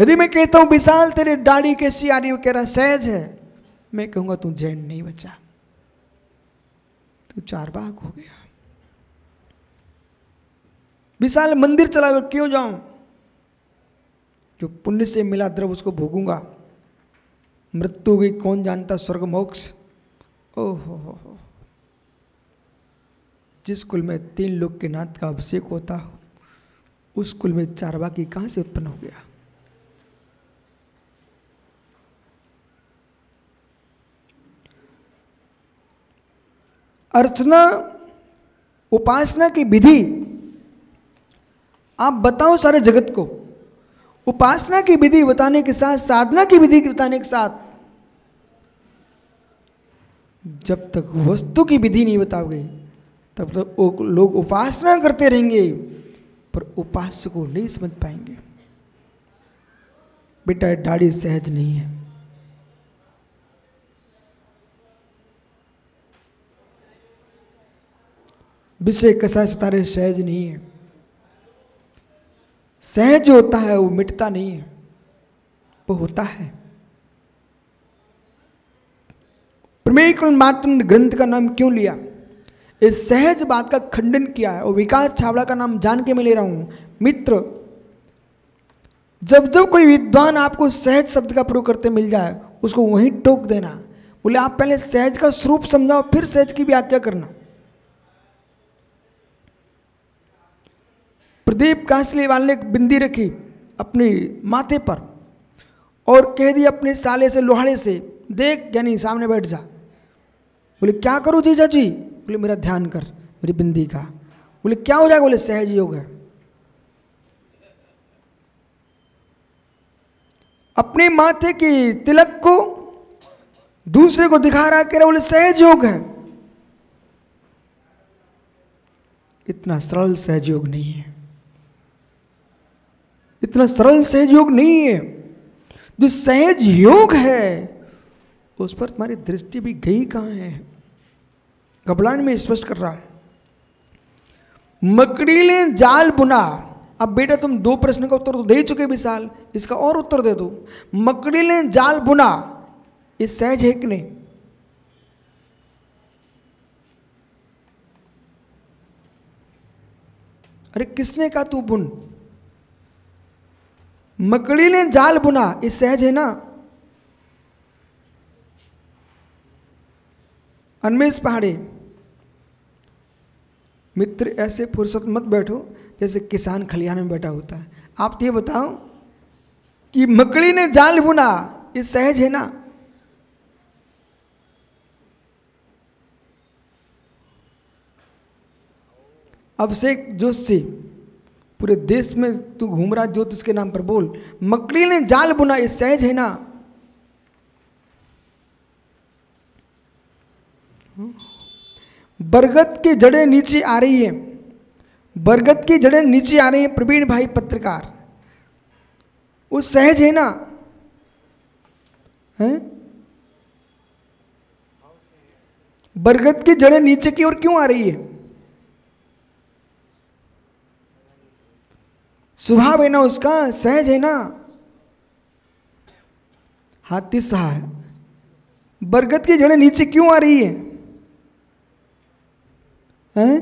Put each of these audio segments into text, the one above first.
यदि मैं कहता हूं विशाल तेरी दाढ़ी कैसी आ रही है, वो कह रहा सहज है, मैं कहूंगा तू जैन नहीं बचा, तू चारबाग हो गया। विशाल मंदिर चला गया, क्यों जाऊं, जो पुण्य से मिला द्रव उसको भोगूंगा, मृत्यु गई कौन जानता स्वर्ग मोक्ष। ओहो, जिस कुल में 3 लोक के नाथ का अभिषेक होता हो, उस कुल में चारवाकी कहां से उत्पन्न हो गया। अर्चना उपासना की विधि आप बताओ सारे जगत को। उपासना की विधि बताने के साथ, साधना की विधि बताने के साथ, जब तक वस्तु की विधि नहीं बताओगे तब तक लोग उपासना करते रहेंगे पर उपास्य को नहीं समझ पाएंगे। बेटा दाढ़ी सहज नहीं है, विषय कसा सितारे सहज नहीं है। सहज जो होता है वो मिटता नहीं है, वो होता है। प्रमेय मात्र ग्रंथ का नाम क्यों लिया, इस सहज बात का खंडन किया है। और विकास छाबड़ा का नाम जान के मैं ले रहा हूं। मित्र, जब जब कोई विद्वान आपको सहज शब्द का प्रयोग करते मिल जाए, उसको वहीं टोक देना। बोले आप पहले सहज का स्वरूप समझाओ, फिर सहज की व्याख्या करना। प्रदीप कांसले वाले ने एक बिंदी रखी अपने माथे पर और कह दिया अपने साले से, लोहाड़े से, देख यानी सामने बैठ जा। बोले क्या करूं जीजा जी? बोले मेरा ध्यान कर मेरी बिंदी का। बोले क्या हो जाएगा? बोले सहज योग है। अपने माथे की तिलक को दूसरे को दिखा रहा, कह रहा बोले सहज योग है। इतना सरल सहज योग नहीं है, इतना सरल सहज योग नहीं है। जो सहज योग है उस पर तुम्हारी दृष्टि भी गई कहां है? घबराहट में स्पष्ट कर रहा। मकड़ी ने जाल बुना। अब बेटा तुम 2 प्रश्न का उत्तर तो दे चुके विशाल, इसका और उत्तर दे दो। मकड़ी ने जाल बुना, ये सहज है कि नहीं? अरे किसने कहा तू बुन? मकड़ी ने जाल बुना, ये सहज है ना? अन्मेष पहाड़ी, मित्र ऐसे फुर्सत मत बैठो जैसे किसान खलिहान में बैठा होता है। आप ये बताओ कि मकड़ी ने जाल बुना, ये सहज है ना? अभिषेक जोशी, पूरे देश में तू घूम रहा ज्योतिष के नाम पर, बोल मकड़ी ने जाल बुना, ये सहज है ना? बरगद की जड़ें नीचे आ रही है, बरगद की जड़ें नीचे आ रही हैं। प्रवीण भाई पत्रकार, वो सहज है ना? हैं? बरगद की जड़ें नीचे की ओर क्यों आ रही है? स्वभाव है ना उसका, सहज है ना? हाथी सहा है, बरगद की जड़ें नीचे क्यों आ रही है? हैं?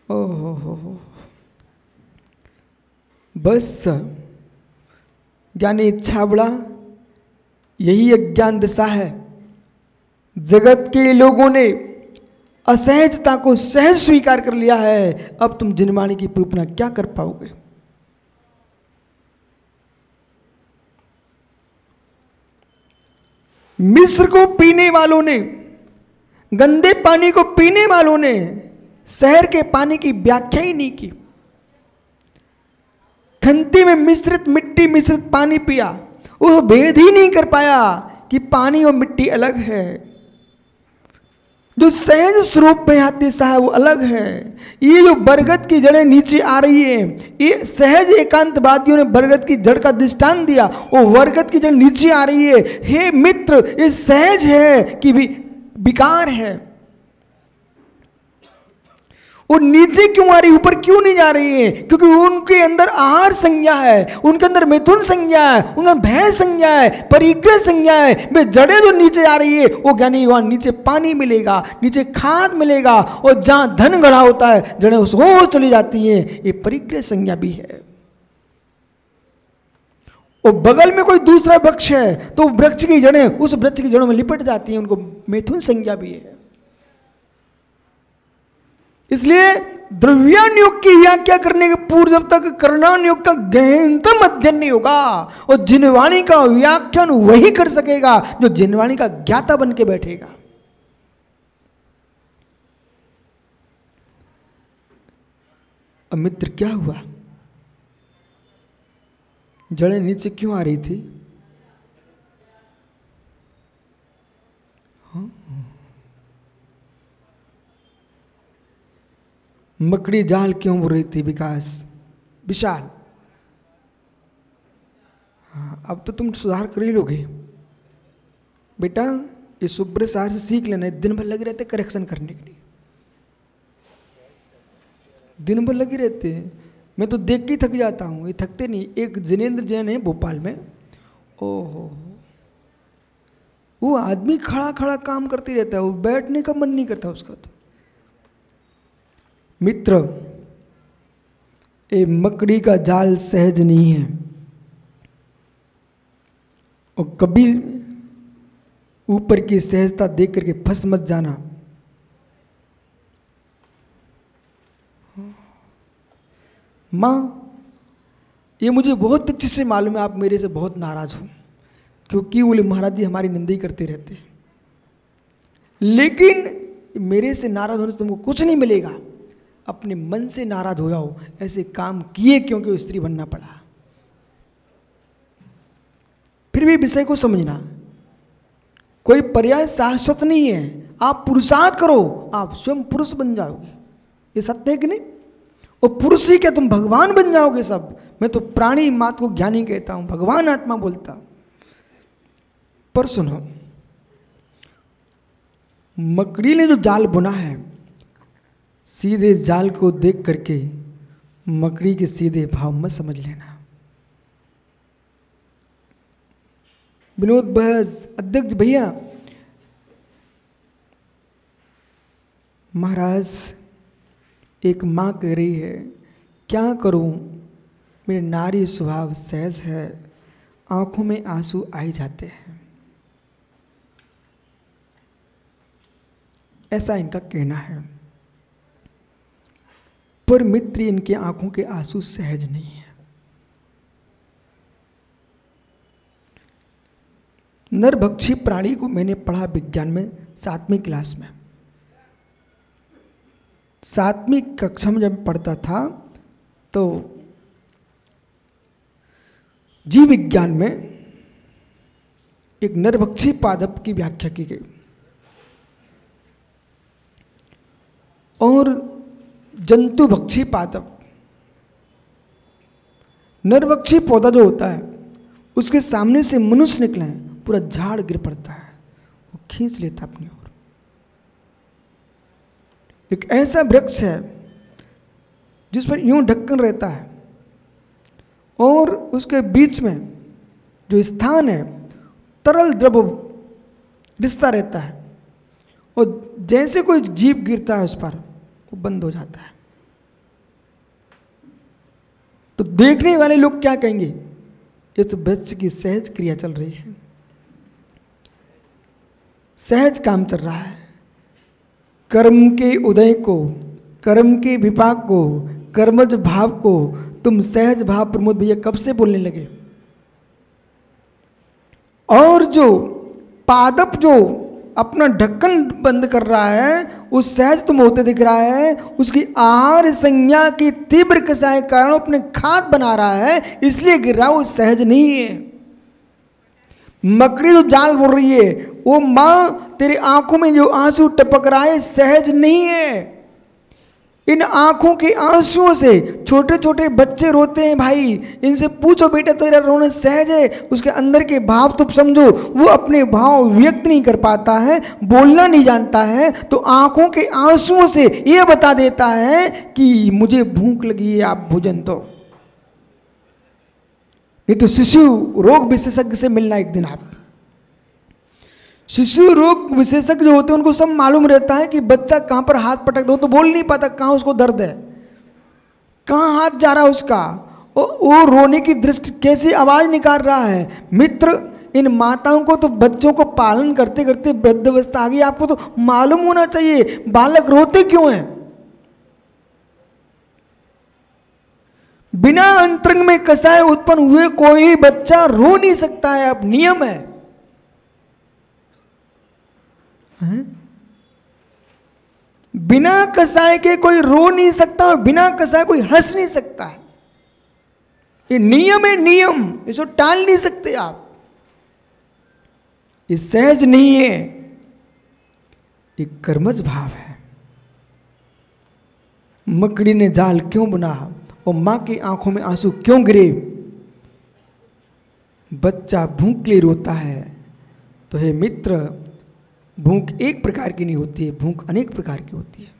ओहो, बस ज्ञानी छाबड़ा, यही अज्ञान दशा है। जगत के लोगों ने असहजता को सहज स्वीकार कर लिया है। अब तुम जिनवाणी की पूर्णता क्या कर पाओगे? मिस्र को पीने वालों ने, गंदे पानी को पीने वालों ने शहर के पानी की व्याख्या ही नहीं की। खंती में मिश्रित मिट्टी मिश्रित पानी पिया, वो भेद ही नहीं कर पाया कि पानी और मिट्टी अलग है। जो सहज स्वरूप में हाथी साहब वो अलग है। ये जो बरगद की जड़ें नीचे आ रही है, ये सहज एकांतवादियों ने बरगद की जड़ का दृष्टांत दिया। वो बरगद की जड़ नीचे आ रही है। हे मित्र, ये सहज है कि विकार है? वो नीचे क्यों आ रही, ऊपर क्यों नहीं जा रही है? क्योंकि उनके अंदर आहार संज्ञा है, उनके अंदर मिथुन संज्ञा है, उनका भय संज्ञा है, परिग्रह संज्ञा है। वे जड़ें जो नीचे आ रही है, वो ज्ञानी वहां नीचे पानी मिलेगा, नीचे खाद मिलेगा, और जहां धन गढ़ा होता है जड़ें उस हो चली जाती है। ये परिग्रह संज्ञा भी है। और बगल में कोई दूसरा वृक्ष है तो वृक्ष की जड़ें उस वृक्ष की जड़ों में लिपट जाती हैं, उनको मिथुन संज्ञा भी है। इसलिए द्रव्यान योग की व्याख्या करने के पूर्व जब तक करणान योग का गहनतम अध्ययन नहीं होगा, और जिनवाणी का व्याख्यान वही कर सकेगा जो जिनवाणी का ज्ञाता बन के बैठेगा। अब मित्र क्या हुआ, जड़ें नीचे क्यों आ रही थी? मकड़ी जाल क्यों बुर रही थी? विकास विशाल, हाँ अब तो तुम सुधार कर ही लोगे बेटा। ये सुब्र सार से सीख लेना, दिन भर लगे रहते करेक्शन करने के लिए, दिन भर लगे रहते हैं। मैं तो देख के ही थक जाता हूँ, ये थकते नहीं। एक जिनेंद्र जैन है भोपाल में, ओहो वो आदमी खड़ा खड़ा काम करते रहता है, वो बैठने का मन नहीं करता उसका। तो मित्र, ये मकड़ी का जाल सहज नहीं है, और कभी ऊपर की सहजता देख करके फंस मत जाना। माँ, ये मुझे बहुत अच्छे से मालूम है आप मेरे से बहुत नाराज हो, क्योंकि बोले महाराज जी हमारी निंदा ही करते रहते हैं, लेकिन मेरे से नाराज होने से तुमको कुछ नहीं मिलेगा। अपने मन से नाराज हो जाओ, ऐसे काम किए क्योंकि वो स्त्री बनना पड़ा। फिर भी विषय को समझना, कोई पर्याय शाश्वत नहीं है। आप पुरुषार्थ करो, आप स्वयं पुरुष बन जाओगे। ये सत्य है कि नहीं? और पुरुष ही क्या, तुम भगवान बन जाओगे सब। मैं तो प्राणी मात को ज्ञानी कहता हूं, भगवान आत्मा बोलता। पर सुनो, मकड़ी ने जो जाल बुना है, सीधे जाल को देख करके मकड़ी के सीधे भाव मत समझ लेना। विनोद बहस अध्यक्ष भैया, महाराज एक माँ कह रही है, क्या करूं, मेरे नारी स्वभाव सहज है, आंखों में आंसू आ ही जाते हैं। ऐसा इनका कहना है। पर मित्र, इनके आंखों के आंसू सहज नहीं है। नरभक्षी प्राणी को मैंने पढ़ा विज्ञान में 7वीं क्लास में। 7वीं कक्षा में जब पढ़ता था तो जीव विज्ञान में एक नरभक्षी पादप की व्याख्या की गई, और जंतुभक्षी पादप। नरभक्षी पौधा जो होता है, उसके सामने से मनुष्य निकले हैं, पूरा झाड़ गिर पड़ता है, वो खींच लेता अपनी ओर। एक ऐसा वृक्ष है जिस पर यूं ढक्कन रहता है, और उसके बीच में जो स्थान है, तरल द्रव रिश्ता रहता है, और जैसे कोई जीव गिरता है उस पर, वो बंद हो जाता है। तो देखने वाले लोग क्या कहेंगे, ये तो वृक्ष की सहज क्रिया चल रही है, सहज काम चल रहा है। कर्म के उदय को, कर्म के विपाक को, कर्मज भाव को तुम सहज भाव प्रमोद भैया कब से बोलने लगे? और जो पादप जो अपना ढक्कन बंद कर रहा है, उस सहज तुम होते दिख रहा है, उसकी आहार संज्ञा की तीव्र कसाय के कारण अपने खाद बना रहा है, इसलिए गिर रहा, वो सहज नहीं है। मकड़ी जो जाल बोल रही है, वो मां तेरी आंखों में जो आंसू टपक रहा है, सहज नहीं है। इन आंखों के आंसुओं से छोटे छोटे बच्चे रोते हैं भाई, इनसे पूछो बेटा तेरा रोना सहज है, उसके अंदर के भाव तुम समझो। वो अपने भाव व्यक्त नहीं कर पाता है, बोलना नहीं जानता है, तो आंखों के आंसुओं से ये बता देता है कि मुझे भूख लगी है, आप भोजन दो। नहीं तो शिशु रोग विशेषज्ञ से मिलना एक दिन आप। शिशु रोग विशेषज्ञ जो होते हैं उनको सब मालूम रहता है कि बच्चा कहाँ पर हाथ पटक दो तो बोल नहीं पाता, कहाँ उसको दर्द है, कहाँ हाथ जा रहा है उसका, वो रोने की दृष्टि कैसी आवाज निकाल रहा है। मित्र, इन माताओं को तो बच्चों को पालन करते करते वृद्धावस्था आ गई, आपको तो मालूम होना चाहिए बालक रोते क्यों हैं। बिना अंतरंग में कसाय उत्पन्न हुए कोई बच्चा रो नहीं सकता है, अब नियम है। बिना कसाय के कोई रो नहीं सकता और बिना कसाय कोई हंस नहीं सकता है। ये नियम है, नियम, इसको टाल नहीं सकते आप। ये सहज नहीं है, ये कर्मज भाव है। मकड़ी ने जाल क्यों बुना और मां की आंखों में आंसू क्यों गिरे। बच्चा भूख के लिए रोता है तो हे मित्र, भूख एक प्रकार की नहीं होती है, भूख अनेक प्रकार की होती है।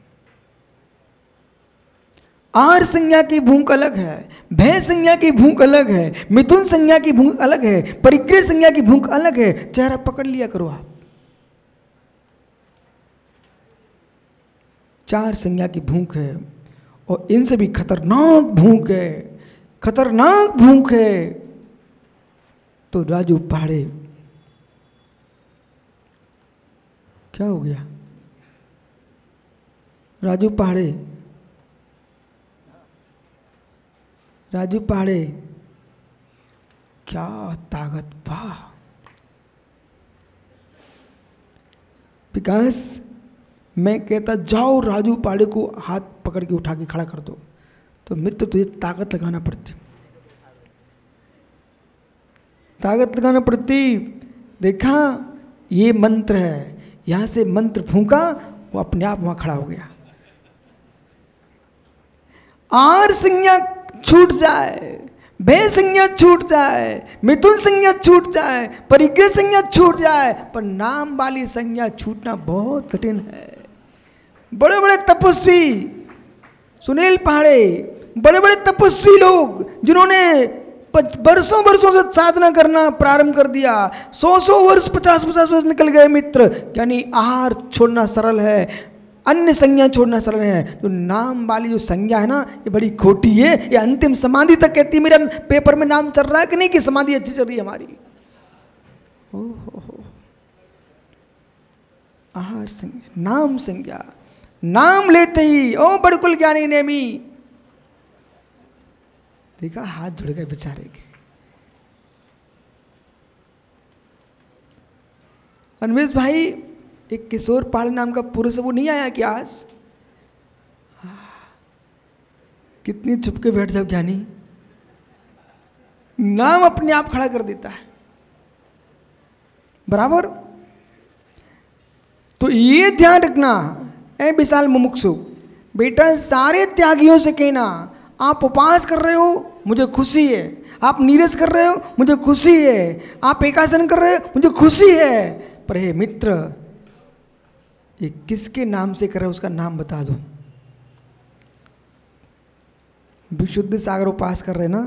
आहार संज्ञा की भूख अलग है, भय संज्ञा की भूख अलग है, मिथुन संज्ञा की भूख अलग है, परिग्रह संज्ञा की भूख अलग है। चेहरा पकड़ लिया करो आप। 4 संज्ञा की भूख है और इनसे भी खतरनाक भूख है, खतरनाक भूख है। तो राजू पहाड़े, क्या हो गया राजू पहाड़े, राजू पहाड़े, क्या ताकत, वाह। विकास, मैं कहता जाओ राजू पहाड़े को हाथ पकड़ के उठा के खड़ा कर दो, तो मित्र तुझे ताकत लगाना पड़ती, ताकत लगाना पड़ती। देखा, ये मंत्र है, यहां से मंत्र फूंका, वो अपने आप वहां खड़ा हो गया। आहार संज्ञा छूट जाए, भय संज्ञा छूट जाए, मिथुन संज्ञा छूट जाए, परिग्रह संज्ञा छूट जाए, पर नाम वाली संज्ञा छूटना बहुत कठिन है। बड़े बड़े तपस्वी, सुनील पहाड़े, बड़े बड़े तपस्वी लोग जिन्होंने वर्षों वर्षों से साधना करना प्रारंभ कर दिया, 100 वर्ष 50 वर्ष निकल गए मित्र। यानी आहार छोड़ना सरल है, अन्य संज्ञा छोड़ना सरल है। जो नाम वाली जो संज्ञा है ना, ये बड़ी खोटी है। ये अंतिम समाधि तक कहती है। मेरा पेपर में नाम चल रहा है कि नहीं कि समाधि अच्छी चल रही है हमारी। ओहो, आहार संज्ञा, नाम संज्ञा, नाम लेते ही ओ बड़कुल ज्ञानी नेमी, देखा हाथ जुड़ गए बेचारे के। अन्वेष भाई, एक किशोर पाल नाम का पुरुष वो नहीं आया क्या आज? कितनी छुप के बैठ जाओ ज्ञानी, नाम अपने आप खड़ा कर देता है बराबर। तो ये ध्यान रखना, ऐ विशाल मुमुक्षु बेटा, सारे त्यागियों से कहना आप उपवास कर रहे हो मुझे खुशी है, आप नीरस कर रहे हो मुझे खुशी है, आप एकासन कर रहे हो मुझे खुशी है, पर हे मित्र, ये किसके नाम से कर रहे हो उसका नाम बता दो। विशुद्ध सागर उपास कर रहे ना,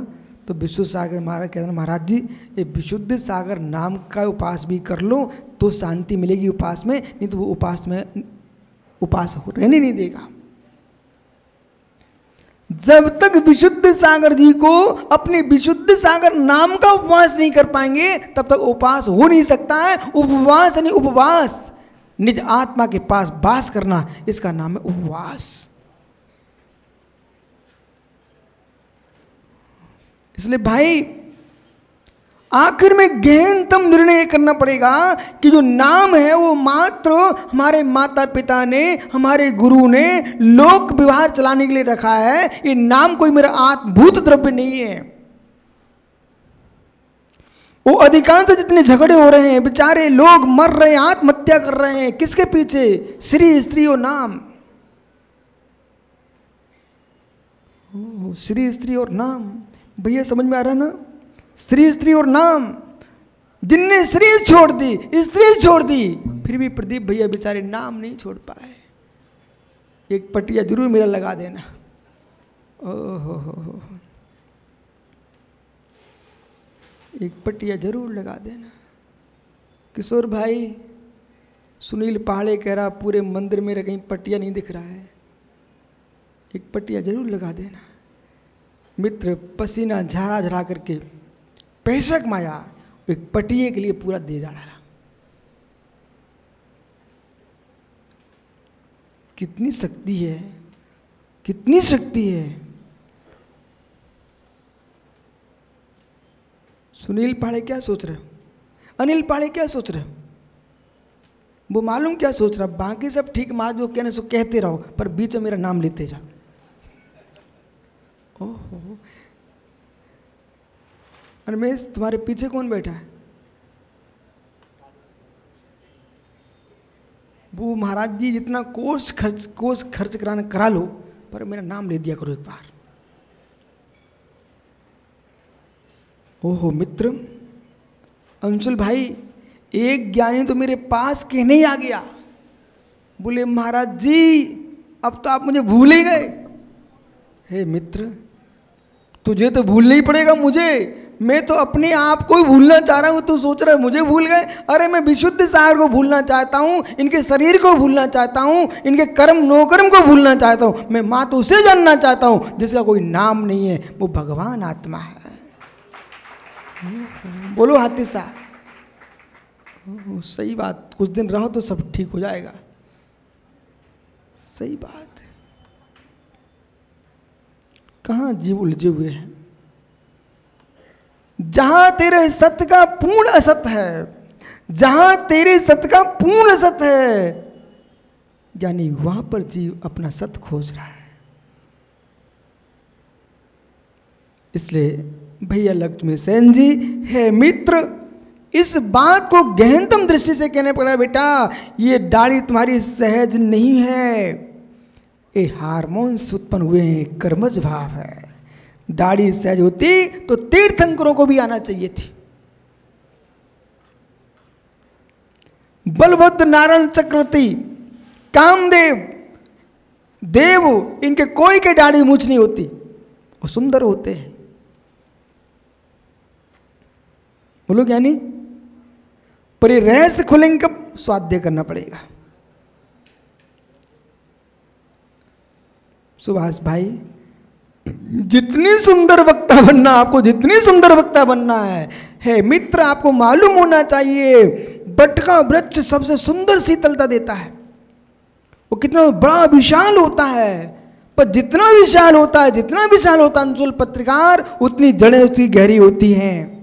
तो विशुद्ध सागर महाराज कहते हैं महाराज जी ये विशुद्ध सागर नाम का उपास भी कर लो तो शांति मिलेगी उपास में, नहीं तो वो उपास में उपास रहने नहीं देगा। जब तक विशुद्ध सागर जी को अपने विशुद्ध सागर नाम का उपवास नहीं कर पाएंगे तब तक उपवास हो नहीं सकता है। उपवास यानी उपवास, निज आत्मा के पास वास करना, इसका नाम है उपवास। इसलिए भाई आखिर में गहनतम निर्णय करना पड़ेगा कि जो नाम है वो मात्र हमारे माता पिता ने, हमारे गुरु ने लोक व्यवहार चलाने के लिए रखा है। ये नाम कोई मेरा आत्मभूत द्रव्य नहीं है। वो अधिकांश जितने झगड़े हो रहे हैं, बेचारे लोग मर रहे हैं, आत्महत्या कर रहे हैं, किसके पीछे? श्री स्त्री और नाम। श्री स्त्री और नाम, भैया समझ में आ रहा ना? श्री स्त्री और नाम, जिनने श्री छोड़ दी, स्त्री छोड़ दी, फिर भी प्रदीप भैया बेचारे नाम नहीं छोड़ पाए। एक पटिया जरूर मेरा लगा देना। ओहो, एक पटिया जरूर लगा देना। किशोर भाई, सुनील पहाड़े कह रहा पूरे मंदिर में कहीं पटिया नहीं दिख रहा है, एक पटिया जरूर लगा देना। मित्र पसीना झरा झरा करके पैसा कमाया, एक पटिये के लिए पूरा दे जा रहा। कितनी शक्ति है, कितनी शक्ति है। सुनील पाड़े क्या सोच रहे हो, अनिल पाड़े क्या सोच रहे हो, वो मालूम क्या सोच रहा, बाकी सब ठीक मार जो कहने सो कहते रहो, पर बीच में मेरा नाम लेते जाओ। ओहो, रमेश तुम्हारे पीछे कौन बैठा है? वो महाराज जी जितना कोर्स खर्च कराना करा लो, पर मेरा नाम ले दिया करो एक बार। ओहो मित्र, अंशुल भाई, एक ज्ञानी तो मेरे पास कहने ही आ गया, बोले महाराज जी अब तो आप मुझे भूल ही गए। हे मित्र, तुझे तो भूलना ही पड़ेगा मुझे, मैं तो अपने आप को ही भूलना चाह रहा हूँ, तू सोच रहा है मुझे भूल गए? अरे मैं विशुद्ध सागर को भूलना चाहता हूँ, इनके शरीर को भूलना चाहता हूँ, इनके कर्म नोकर्म को भूलना चाहता हूँ। मैं माँ तो उसे जानना चाहता हूँ जिसका कोई नाम नहीं है, वो भगवान आत्मा है। बोलो हाथी सा, सही बात, कुछ दिन रहो तो सब ठीक हो जाएगा। सही बात है, कहाँ जीव उलझे हुए हैं। जहां तेरे सत्य का पूर्ण असत है, जहां तेरे सत्य का पूर्ण असत है, यानी वहां पर जीव अपना सत्य खोज रहा है। इसलिए भैया लक्ष्मी सेन जी, हे मित्र, इस बात को गहनतम दृष्टि से कहने पड़ा, बेटा ये दाढ़ी तुम्हारी सहज नहीं है, ये हार्मोन्स उत्पन्न हुए हैं, कर्मज भाव है। दाढ़ी सहज होती तो तीर्थंकरों को भी आना चाहिए थी। बलभद्र, नारायण चक्रवर्ती, कामदेव, देव, इनके कोई के दाढ़ी मूछ नहीं होती, वो सुंदर होते हैं। बोलो ज्ञानी, पर ये रहस्य खुलेंगे कब? स्वाध्याय करना पड़ेगा। सुभाष भाई, जितनी सुंदर वक्ता बनना, आपको जितनी सुंदर वक्ता बनना है मित्र, आपको मालूम होना चाहिए बट का वृक्ष सबसे सुंदर शीतलता देता है। वो कितना बड़ा विशाल होता है, पर जितना विशाल होता है, जितना विशाल होता है अंशुल पत्रकार, उतनी जड़ें उसकी गहरी होती हैं।